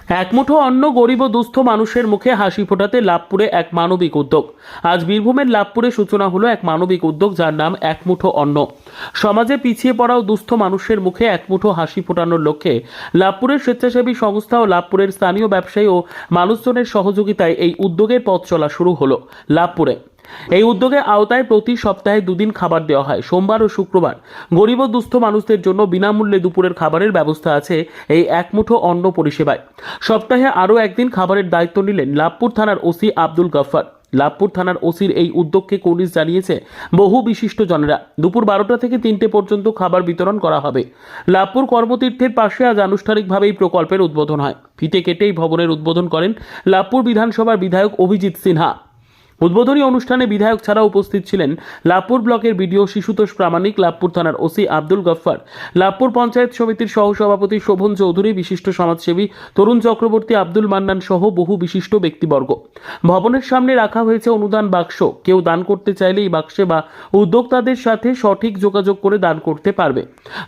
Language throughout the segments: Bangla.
একমুঠো অন্ন গরিব ও দুস্থ মানুষের মুখে হাসি ফোটাতে লাভপুরে এক মানবিক উদ্যোগ। আজ বীরভূমের লাভপুরে সূচনা হলো এক মানবিক উদ্যোগ, যার নাম একমুঠো অন্ন। সমাজে পিছিয়ে পড়া ও দুস্থ মানুষের মুখে একমুঠো হাসি ফোটানোর লক্ষ্যে লাভপুরের স্বেচ্ছাসেবী সংস্থা ও লাভপুরের স্থানীয় ব্যবসায়ী ও মানুষজনের সহযোগিতায় এই উদ্যোগের পথ চলা শুরু হলো লাভপুরে। এই উদ্যোগের আওতায় প্রতি সপ্তাহে দুদিন খাবার দেওয়া হয়। সোমবার ও শুক্রবার গরিব ও দুস্থ মানুষদের জন্য বিনামূল্যে দুপুরের খাবারের ব্যবস্থা আছে এই একমুঠো অন্ন পরিষেবায়। সপ্তাহে আরও একদিন খাবারের দায়িত্ব নিলেন লাভপুর থানার ওসি আব্দুল গফফার। লাভপুর থানার ওসির এই উদ্যোগকে কুর্নিশ জানিয়েছে বহু বিশিষ্টজনেরা। দুপুর 12টা থেকে 3টে পর্যন্ত খাবার বিতরণ করা হবে। লাভপুর কর্মতীর্থের পাশে আজ আনুষ্ঠানিকভাবে এই প্রকল্পের উদ্বোধন হয়। ফিতে কেটে এই ভবনের উদ্বোধন করেন লাভপুর বিধানসভার বিধায়ক অভিজিৎ সিনহা। উদ্বোধনী অনুষ্ঠানে বিধায়ক ছাড়া উপস্থিত ছিলেন লাভপুর ব্লকের বিডিও শিশুতোষ প্রামাণিক, লাভপুর থানার ওসি আব্দুল গফফার, লাভপুর পঞ্চায়েত সমিতির সহসভাপতি শোভন চৌধুরী, বিশিষ্ট সমাজসেবী তরুণ চক্রবর্তী, আব্দুল মান্নান সহ বহু বিশিষ্ট ব্যক্তিবর্গ। ভবনের সামনে রাখা হয়েছে অনুদান বাক্স। কেউ দান করতে চাইলে এই বাক্সে বা উদ্যোক্তাদের সাথে সঠিক যোগাযোগ করে দান করতে পারবে।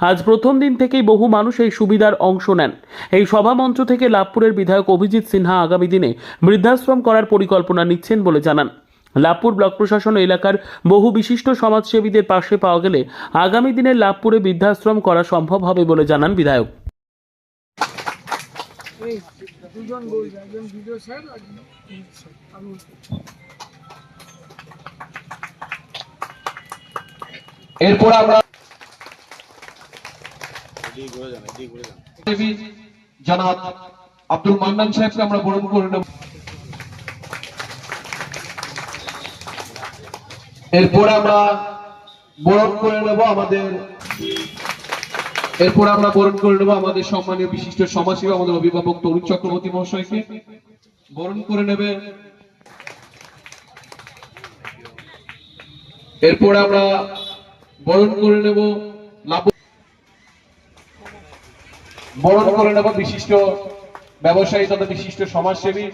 আজ প্রথম দিন থেকেই বহু মানুষ এই সুবিধার অংশ নেন। এই সভামঞ্চ থেকে লাভপুরের বিধায়ক অভিজিৎ সিনহা আগামী দিনে বৃদ্ধাশ্রম করার পরিকল্পনা নিচ্ছেন বলে জানান। লাভপুর ব্লক প্রশাসন এলাকার বহু বিশিষ্ট সমাজসেবীদের পাশে পাওয়া গেলে আগামী দিনে লাভপুরে বৃদ্ধাশ্রম করা সম্ভব হবে বলে জানান বিধায়ক। এরপর আমরা জনাব আব্দুল মান্নান সাহেবকে আমরা বরণ করে নেব। এরপর আমরা বরণ করে নেব আমাদের সম্মানীয় বিশিষ্ট সমাজসেবী, আমাদের অভিভাবক তরুণ চক্রবর্তী মহাশয়কে বরণ করে নেবে। এরপর আমরা বরণ করে নেব বিশিষ্ট ব্যবসায়ী তথা বিশিষ্ট সমাজসেবী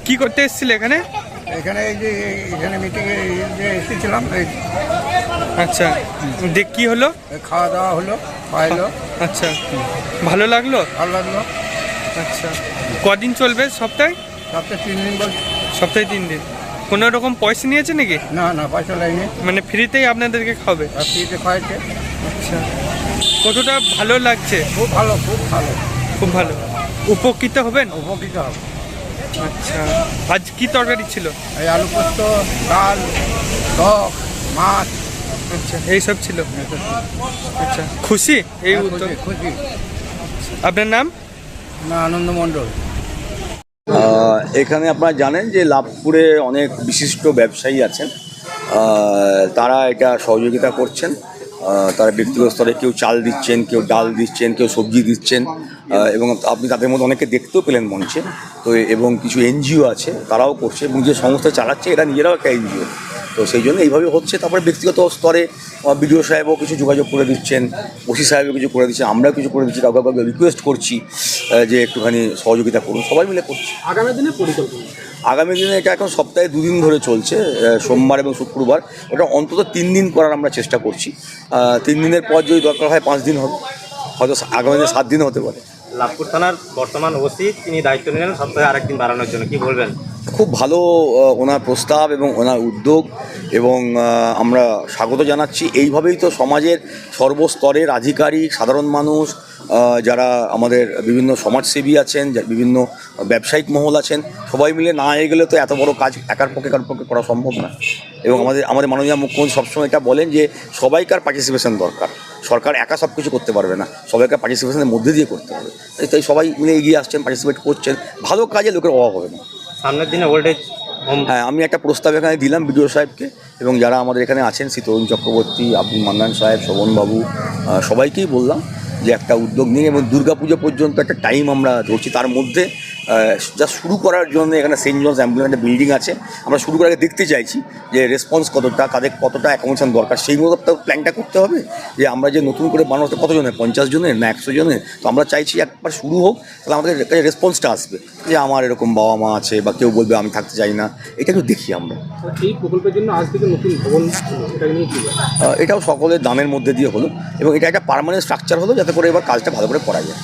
কি করতে এসেছিল এখানে? এখানে মিটিং এ এসেছিলাম। আচ্ছা, দেখ কি হলো? খাওয়া দাওয়া হলো, খাওয়াইলো। আচ্ছা, ভালো লাগলো? ভালো লাগলো। আচ্ছা, কদিন চলবে? সপ্তাহে 3 দিন বলছে। সপ্তাহে 3 দিন। কোনো রকম পয়সা নিয়েছে নাকি? না না, পয়সা লাগেনি। মানে ফ্রিতেই আপনাদেরকে খাবে? ফ্রিতে খাওয়াইছে। আচ্ছা, কতটা ভালো লাগছে? খুব ভালো, খুব ভালো, খুব ভালো। উপকৃত হবেন? উপকৃত হবে। আচ্ছা, আজ কি তরকারি ছিল? এই আলু পোস্ত, ডাল, টক, মাছ। আচ্ছা, এইসব ছিল। আচ্ছা, খুশি এই উদ্যোগ? খুশি। আপনার নাম? না, আনন্দ মণ্ডল। এখানে আপনারা জানেন যে লাভপুরে অনেক বিশিষ্ট ব্যবসায়ী আছেন, তারা এটা সহযোগিতা করছেন। তারা ব্যক্তিগত স্তরে কেউ চাল দিচ্ছেন, কেউ ডাল দিচ্ছেন, কেউ সবজি দিচ্ছেন, এবং আপনি তাদের মধ্যে অনেকে দেখতেও পেলেন মঞ্চে। তো এবং কিছু এনজিও আছে, তারাও করছে, এবং যে সংস্থা চালাচ্ছে এরা নিজেরাও একটা এনজিও। তো সেই জন্য এইভাবে হচ্ছে। তারপরে ব্যক্তিগত স্তরে বিডিও সাহেবও কিছু যোগাযোগ করে দিচ্ছেন, ওসি সাহেবও কিছু করে দিচ্ছেন, আমরাও কিছু করে দিচ্ছি। কাউকে রিকোয়েস্ট করছি যে একটুখানি সহযোগিতা করুন, সবাই মিলে করছি। আগামী দিনে পরিকল্পনা আগামী দিনে এটা এখন সপ্তাহে 2 দিন ধরে চলছে, সোমবার এবং শুক্রবার। ওটা অন্তত 3 দিন করার আমরা চেষ্টা করছি। 3 দিনের পর যদি দরকার হয় 5 দিন হবে, হয়তো আগামী দিনে 7 দিন হতে পারে। লাভপুর থানার বর্তমান ওসি তিনি দায়িত্ব নিলেন সপ্তাহে আরেকদিন বাড়ানোর জন্য, কি বলবেন? খুব ভালো ওনার প্রস্তাব এবং ওনার উদ্যোগ, এবং আমরা স্বাগত জানাচ্ছি। এইভাবেই তো সমাজের সর্বস্তরের আধিকারিক, সাধারণ মানুষ, যারা আমাদের বিভিন্ন সমাজসেবী আছেন, বিভিন্ন ব্যবসায়িক মহল আছেন, সবাই মিলে না এগোলে তো এত বড় কাজ কারোর পক্ষে করা সম্ভব না। এবং আমাদের মাননীয় মুখ্যমন্ত্রী সবসময় এটা বলেন যে সবাইকার পার্টিসিপেশন দরকার, সরকার একা সব কিছু করতে পারবে না, সবাইকার পার্টিসিপেশনের মধ্যে দিয়ে করতে হবে। তাই সবাই মিলে এগিয়ে আসছেন, পার্টিসিপেট করছেন, ভালো কাজে লোকের অভাব হবে না। সামনের দিনে ওল্ড এজ হোম, হ্যাঁ, আমি একটা প্রস্তাব এখানে দিলাম বিডিও সাহেবকে, এবং যারা আমাদের এখানে আছেন, শ্রী তরুণ চক্রবর্তী, আব্দুল মান্নান সাহেব, শোভনবাবু, সবাইকেই বললাম যে একটা উদ্যোগ নিয়ে, এবং দুর্গাপুজো পর্যন্ত একটা টাইম আমরা ধরছি। তার মধ্যে যা শুরু করার জন্য এখানে সেন্ট জনস অ্যাম্বুলেন্স বিল্ডিং আছে, আমরা শুরু করে দেখতে চাইছি যে রেসপন্স কতটা, তাদের কতটা অ্যাকোমোডেশন দরকার, সেই মতো তো প্ল্যানটা করতে হবে। যে আমরা যে নতুন করে বানাতে কতজনের, 50 জনের না 100 জনের, তো আমরা চাইছি একবার শুরু হোক, তাহলে আমাদের কাছে রেসপন্সটা আসবে যে আমার এরকম বাবা মা আছে, বা কেউ বলবে আমি থাকতে চাই না। এটা একটু দেখি আমরা। এই প্রকল্পের জন্য আজ থেকে নতুন ভবন এটা নিয়ে কি এটাও সকলের দামের মধ্যে দিয়ে হলো, এবং এটা একটা পার্মানেন্ট স্ট্রাকচার হলো, যাতে করে এবার কাজটা ভালো করে করা যায়।